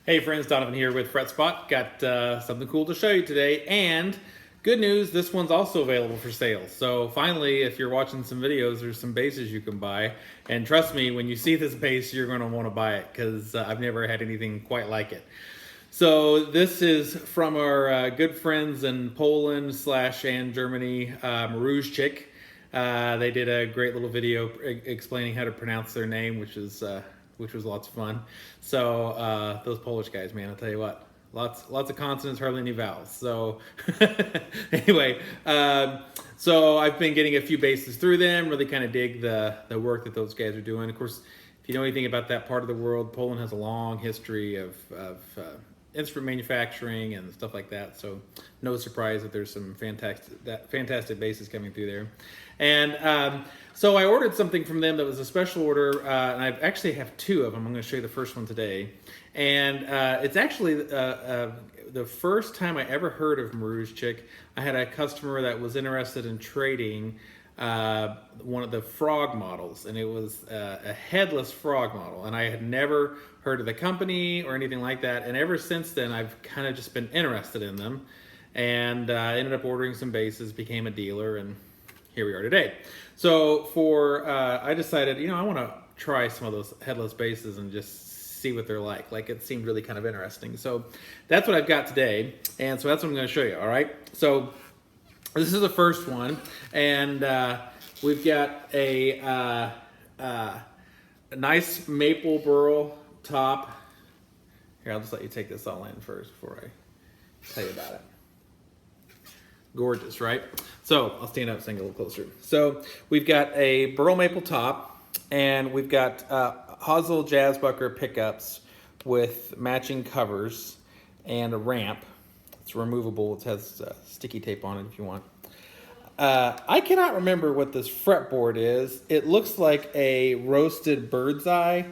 Hey friends, Donovan here with FretSpot. Got something cool to show you today, and good news, this one's also available for sale. So finally, if you're watching some videos, there's some basses you can buy. And trust me, when you see this bass, you're gonna wanna buy it because I've never had anything quite like it. So this is from our good friends in Poland and Germany, Maruszczyk. They did a great little video explaining how to pronounce their name, which was lots of fun. So those Polish guys, man, I'll tell you what, lots of consonants, hardly any vowels. So anyway, so I've been getting a few basses through them, really kind of dig the work that those guys are doing. Of course, if you know anything about that part of the world, Poland has a long history of instrument manufacturing and stuff like that. So no surprise that there's some fantastic basses coming through there. And so I ordered something from them that was a special order, and I actually have two of them. I'm going to show you the first one today. And it's actually the first time I ever heard of Maruszczyk. I had a customer that was interested in trading one of the frog models, and it was a headless frog model, and I had never heard of the company or anything like that. And ever since then, I've kind of just been interested in them, and I ended up ordering some basses, became a dealer, and here we are today. So I decided, I want to try some of those headless basses and just see what they're like. Like, it seemed really kind of interesting. So that's what I've got today, and so that's what I'm going to show you. All right. So this is the first one, and we've got a nice Maple Burl top. Here, I'll just let you take this all in first before I tell you about it. Gorgeous, right? So I'll stand up so I can get a little closer. So we've got a burl maple top, and we've got Haussel Jazzbucker pickups with matching covers and a ramp. It's removable. It has sticky tape on it if you want. I cannot remember what this fretboard is. It looks like a roasted bird's eye,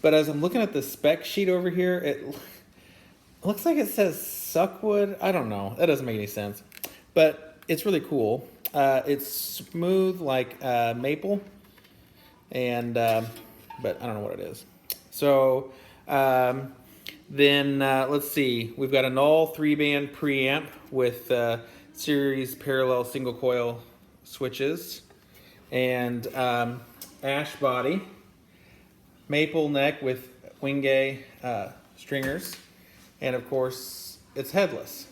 but as I'm looking at the spec sheet over here, it looks like it says Snakewood. I don't know. That doesn't make any sense. But it's really cool. It's smooth like maple, and but I don't know what it is. So then let's see. We've got a Noll 3-band preamp with series parallel single coil switches, and ash body, maple neck with wingay stringers, and of course it's headless,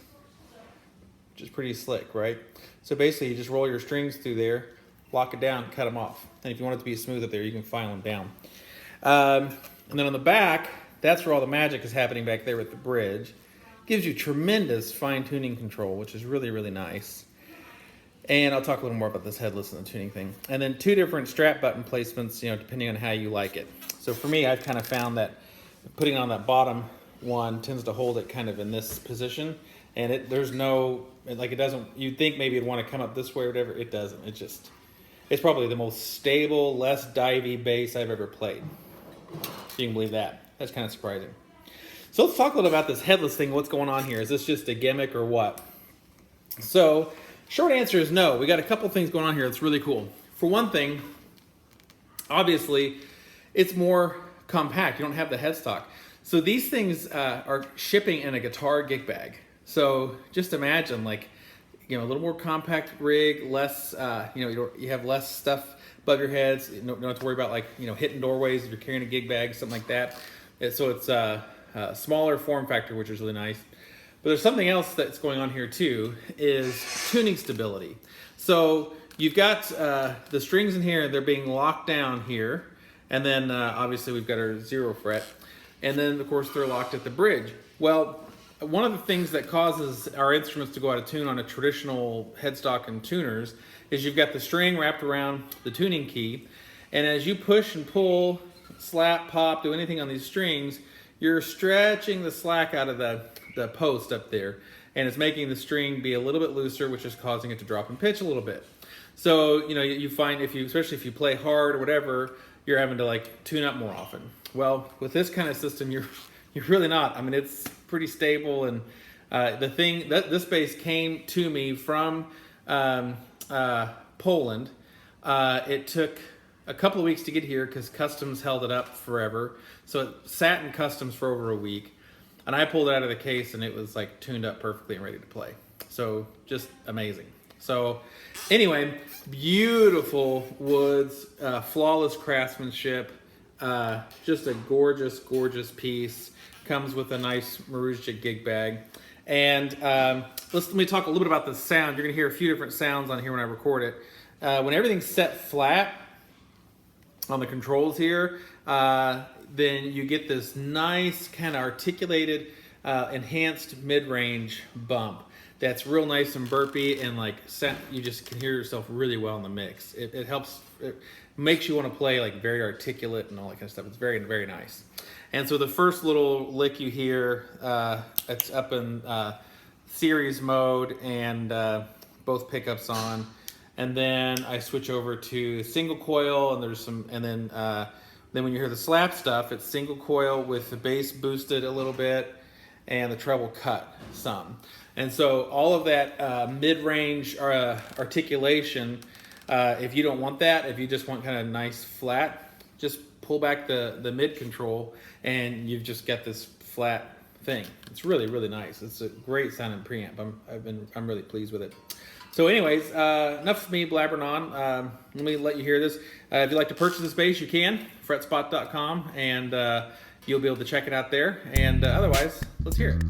which is pretty slick, right? So basically, you just roll your strings through there, lock it down, cut them off. And if you want it to be smooth up there, you can file them down. And then on the back, that's where all the magic is happening back there with the bridge. Gives you tremendous fine-tuning control, which is really, really nice. And I'll talk a little more about this headless and the tuning thing. And then two different strap button placements, depending on how you like it. So for me, I've kind of found that putting it on that bottom one tends to hold it kind of in this position. And it doesn't, you'd think maybe it'd want to come up this way or whatever. It doesn't. It's probably the most stable, less divey bass I've ever played. So you can believe that. That's kind of surprising. So let's talk a little about this headless thing. What's going on here? Is this just a gimmick or what? So short answer is no. We got a couple things going on here that's really cool. For one thing, obviously, it's more compact. You don't have the headstock. So these things are shipping in a guitar gig bag. So just imagine, a little more compact rig, less, you have less stuff above your heads. You don't have to worry about hitting doorways if you're carrying a gig bag, something like that. So it's a smaller form factor, which is really nice. But there's something else that's going on here too, is tuning stability. So you've got the strings in here, they're being locked down here. And then obviously we've got our 0 fret. And then of course they're locked at the bridge. Well, one of the things that causes our instruments to go out of tune on a traditional headstock and tuners is you've got the string wrapped around the tuning key, and as you push and pull, slap, pop, do anything on these strings, you're stretching the slack out of the post up there, and it's making the string be a little bit looser, which is causing it to drop in pitch a little bit. So you find especially if you play hard or whatever, you're having to tune up more often. Well, with this kind of system, you're really not. I mean, it's pretty stable, and the thing this bass came to me from Poland. It took a couple of weeks to get here because customs held it up forever. So it sat in customs for over a week. And I pulled it out of the case and it was like tuned up perfectly and ready to play. So just amazing. So anyway, beautiful woods, flawless craftsmanship, just a gorgeous, gorgeous piece. Comes with a nice Maruszczyk gig bag. And let me talk a little bit about the sound. You're gonna hear a few different sounds on here when I record it. When everything's set flat on the controls here, then you get this nice kind of articulated, enhanced mid-range bump that's real nice and burpy, and like you just can hear yourself really well in the mix. It helps, it makes you want to play like very articulate and all that kind of stuff. It's very, very nice. And so the first little lick you hear, it's up in series mode and both pickups on. And then I switch over to single coil, and there's some, and then when you hear the slap stuff, it's single coil with the bass boosted a little bit and the treble cut some. And so all of that mid-range articulation, if you don't want that, if you just want kind of nice flat, just pull back the mid control and you've just got this flat thing. It's really, really nice. It's a great sounding preamp. I'm really pleased with it. So anyways, enough of me blabbering on. Let me let you hear this. If you'd like to purchase this bass, you can, FretSpot.com, and you'll be able to check it out there. And otherwise, let's hear it.